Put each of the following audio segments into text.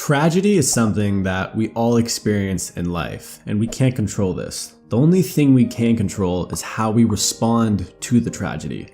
Tragedy is something that we all experience in life, and we can't control this. The only thing we can control is how we respond to the tragedy.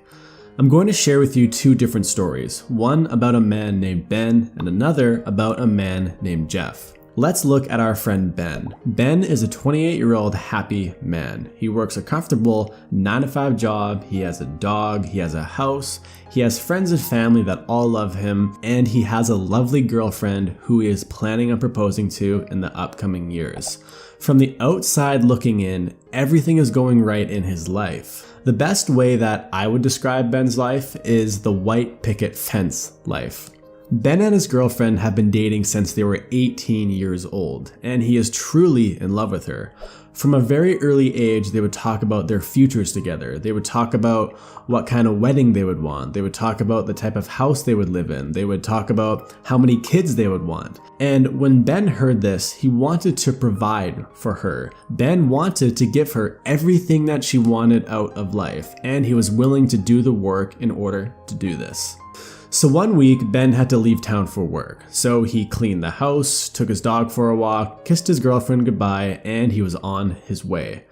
I'm going to share with you two different stories, one about a man named Ben and another about a man named Jeff. Let's look at our friend Ben. Ben is a 28-year-old happy man. He works a comfortable 9-to-5 job, he has a dog, he has a house, he has friends and family that all love him, and he has a lovely girlfriend who he is planning on proposing to in the upcoming years. From the outside looking in, everything is going right in his life. The best way that I would describe Ben's life is the white picket fence life. Ben and his girlfriend have been dating since they were 18 years old, and he is truly in love with her. From a very early age, they would talk about their futures together. They would talk about what kind of wedding they would want. They would talk about the type of house they would live in. They would talk about how many kids they would want. And when Ben heard this, he wanted to provide for her. Ben wanted to give her everything that she wanted out of life, and he was willing to do the work in order to do this. So one week, Ben had to leave town for work. So he cleaned the house, took his dog for a walk, kissed his girlfriend goodbye, and he was on his way.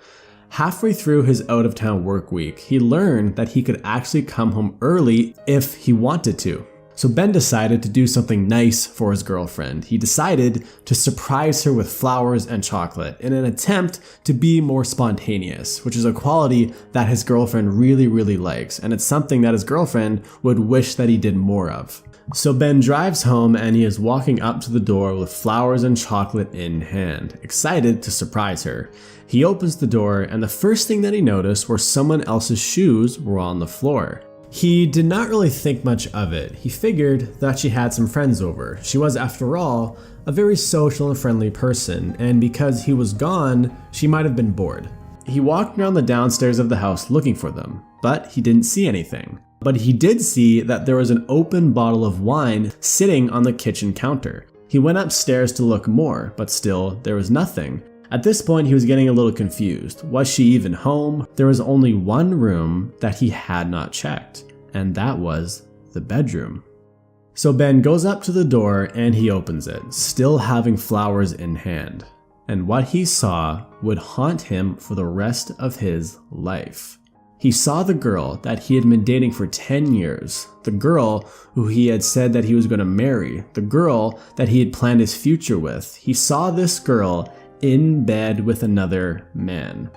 Halfway through his out-of-town work week, he learned that he could actually come home early if he wanted to. So Ben decided to do something nice for his girlfriend. He decided to surprise her with flowers and chocolate in an attempt to be more spontaneous, which is a quality that his girlfriend really likes, and it's something that his girlfriend would wish that he did more of. So Ben drives home and he is walking up to the door with flowers and chocolate in hand, excited to surprise her. He opens the door and the first thing that he noticed were someone else's shoes were on the floor. He did not really think much of it. He figured that she had some friends over. She was, after all, a very social and friendly person, and because he was gone, she might have been bored. He walked around the downstairs of the house looking for them, but he didn't see anything. But he did see that there was an open bottle of wine sitting on the kitchen counter. He went upstairs to look more, but still, there was nothing. At this point, he was getting a little confused. Was she even home? There was only one room that he had not checked, and that was the bedroom. So Ben goes up to the door and he opens it, still having flowers in hand. And what he saw would haunt him for the rest of his life. He saw the girl that he had been dating for 10 years, the girl who he had said that he was going to marry, the girl that he had planned his future with. He saw this girl in bed with another man.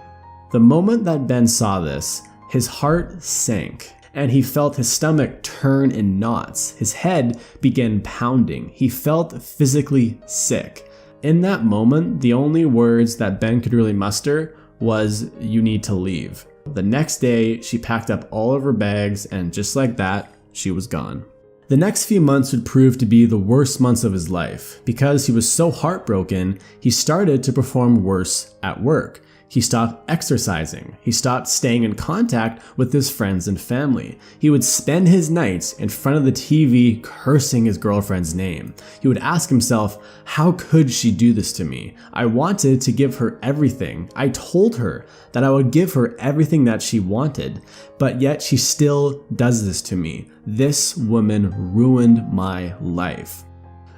The moment that Ben saw this, his heart sank and he felt his stomach turn in knots. His head began pounding. He felt physically sick. In that moment, the only words that Ben could really muster was, "You need to leave." The next day, she packed up all of her bags and just like that, she was gone. The next few months would prove to be the worst months of his life. Because he was so heartbroken, he started to perform worse at work. He stopped exercising. He stopped staying in contact with his friends and family. He would spend his nights in front of the TV cursing his girlfriend's name. He would ask himself, how could she do this to me? I wanted to give her everything. I told her that I would give her everything that she wanted, but yet she still does this to me. This woman ruined my life.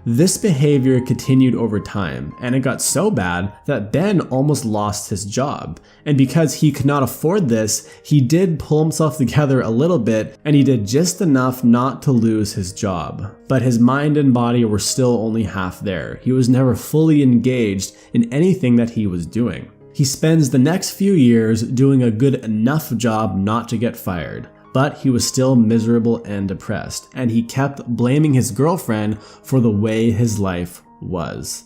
This behavior continued over time, and it got so bad that Ben almost lost his job. And because he could not afford this, he did pull himself together a little bit, and he did just enough not to lose his job. But his mind and body were still only half there. He was never fully engaged in anything that he was doing. He spends the next few years doing a good enough job not to get fired. But he was still miserable and depressed, and he kept blaming his girlfriend for the way his life was.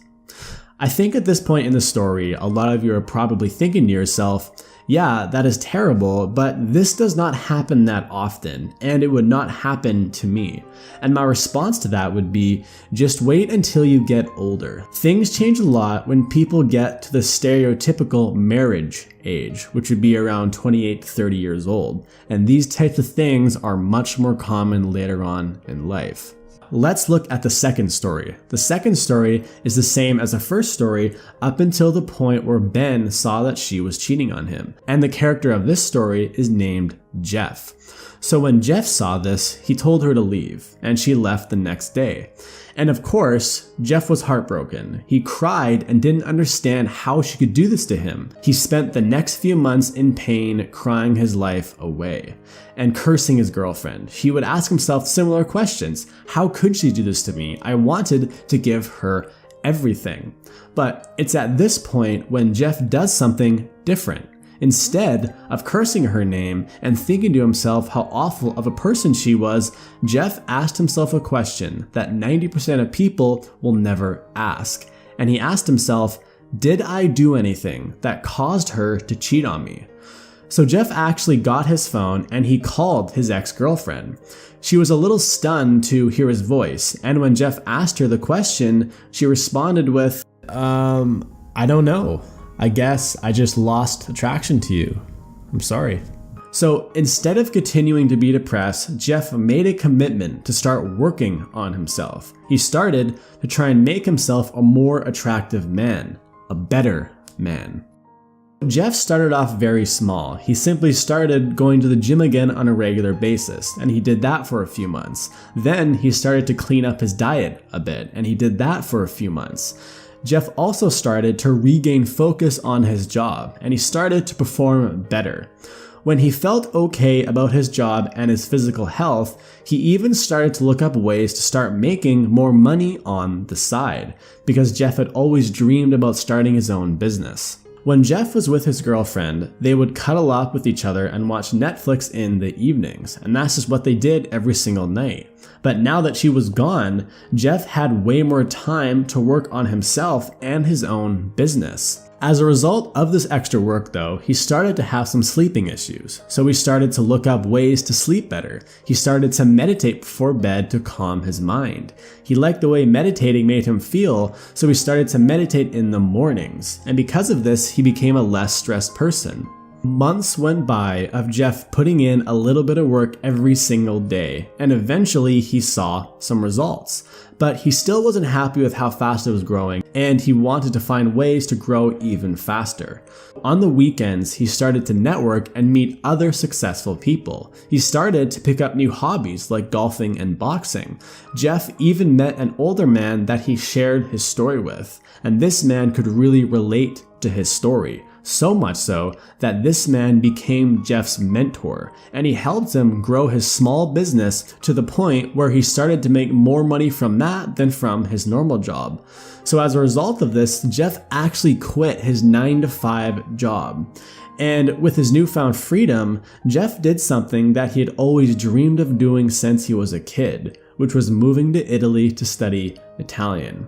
I think at this point in the story, a lot of you are probably thinking to yourself, yeah, that is terrible, but this does not happen that often, and it would not happen to me. And my response to that would be, just wait until you get older. Things change a lot when people get to the stereotypical marriage age, which would be around 28 to 30 years old. And these types of things are much more common later on in life. Let's look at the second story. The second story is the same as the first story up until the point where Ben saw that she was cheating on him. And the character of this story is named Jeff. So when Jeff saw this, he told her to leave, and she left the next day. And of course, Jeff was heartbroken. He cried and didn't understand how she could do this to him. He spent the next few months in pain, crying his life away and cursing his girlfriend. He would ask himself similar questions. How could she do this to me? I wanted to give her everything. But it's at this point when Jeff does something different. Instead of cursing her name and thinking to himself how awful of a person she was, Jeff asked himself a question that 90% of people will never ask. And he asked himself, did I do anything that caused her to cheat on me? So Jeff actually got his phone and he called his ex-girlfriend. She was a little stunned to hear his voice, and when Jeff asked her the question, she responded with, I don't know. I guess I just lost attraction to you. I'm sorry. So instead of continuing to be depressed, Jeff made a commitment to start working on himself. He started to try and make himself a more attractive man, a better man. Jeff started off very small. He simply started going to the gym again on a regular basis, and he did that for a few months. Then he started to clean up his diet a bit, and he did that for a few months. Jeff also started to regain focus on his job, and he started to perform better. When he felt okay about his job and his physical health, he even started to look up ways to start making more money on the side, because Jeff had always dreamed about starting his own business. When Jeff was with his girlfriend, they would cuddle up with each other and watch Netflix in the evenings, and that's just what they did every single night. But now that she was gone, Jeff had way more time to work on himself and his own business. As a result of this extra work though, he started to have some sleeping issues. So he started to look up ways to sleep better. He started to meditate before bed to calm his mind. He liked the way meditating made him feel, so he started to meditate in the mornings. And because of this, he became a less stressed person. Months went by of Jeff putting in a little bit of work every single day, and eventually he saw some results. But he still wasn't happy with how fast it was growing, and he wanted to find ways to grow even faster. On the weekends, he started to network and meet other successful people. He started to pick up new hobbies like golfing and boxing. Jeff even met an older man that he shared his story with, and this man could really relate to his story. So much so that this man became Jeff's mentor, and he helped him grow his small business to the point where he started to make more money from that than from his normal job. So as a result of this, Jeff actually quit his 9-to-5 job. And with his newfound freedom, Jeff did something that he had always dreamed of doing since he was a kid, which was moving to Italy to study Italian.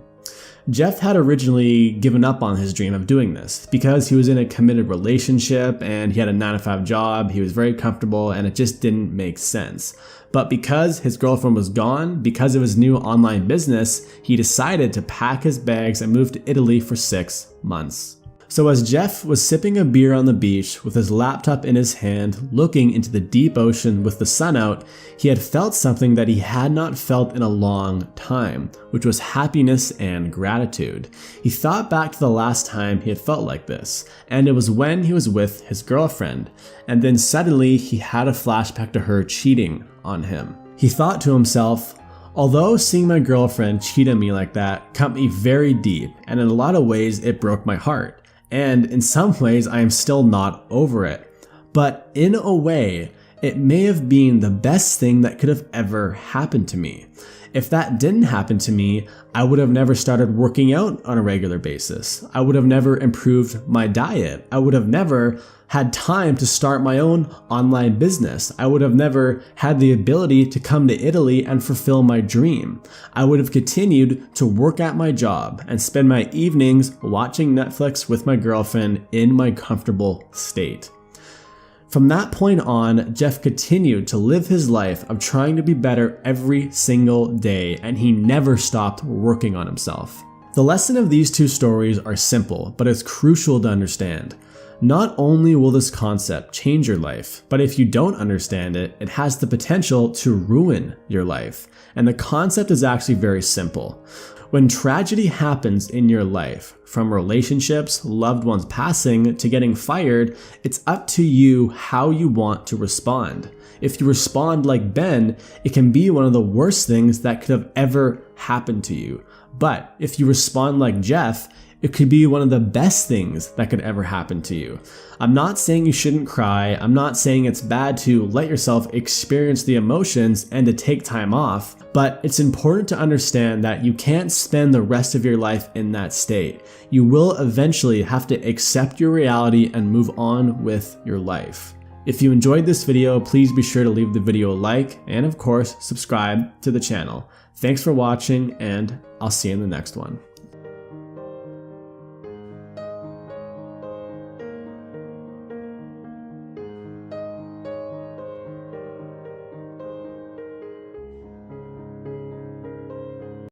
Jeff had originally given up on his dream of doing this because he was in a committed relationship and he had a 9-to-5 job, he was very comfortable, and it just didn't make sense. But because his girlfriend was gone, because of his new online business, he decided to pack his bags and move to Italy for 6 months. So as Jeff was sipping a beer on the beach with his laptop in his hand, looking into the deep ocean with the sun out, he had felt something that he had not felt in a long time, which was happiness and gratitude. He thought back to the last time he had felt like this, and it was when he was with his girlfriend, and then suddenly he had a flashback to her cheating on him. He thought to himself, although seeing my girlfriend cheat on me like that cut me very deep, and in a lot of ways it broke my heart. And in some ways, I am still not over it. But in a way, it may have been the best thing that could have ever happened to me. If that didn't happen to me, I would have never started working out on a regular basis. I would have never improved my diet. I would have never had time to start my own online business. I would have never had the ability to come to Italy and fulfill my dream. I would have continued to work at my job and spend my evenings watching Netflix with my girlfriend in my comfortable state. From that point on, Jeff continued to live his life of trying to be better every single day, and he never stopped working on himself. The lesson of these two stories are simple, but it's crucial to understand. Not only will this concept change your life, but if you don't understand it, it has the potential to ruin your life. And the concept is actually very simple. When tragedy happens in your life, from relationships, loved ones passing, to getting fired, it's up to you how you want to respond. If you respond like Ben, it can be one of the worst things that could have ever happened to you. But if you respond like Jeff, it could be one of the best things that could ever happen to you. I'm not saying you shouldn't cry. I'm not saying it's bad to let yourself experience the emotions and to take time off, but it's important to understand that you can't spend the rest of your life in that state. You will eventually have to accept your reality and move on with your life. If you enjoyed this video, please be sure to leave the video a like and of course, subscribe to the channel. Thanks for watching and I'll see you in the next one.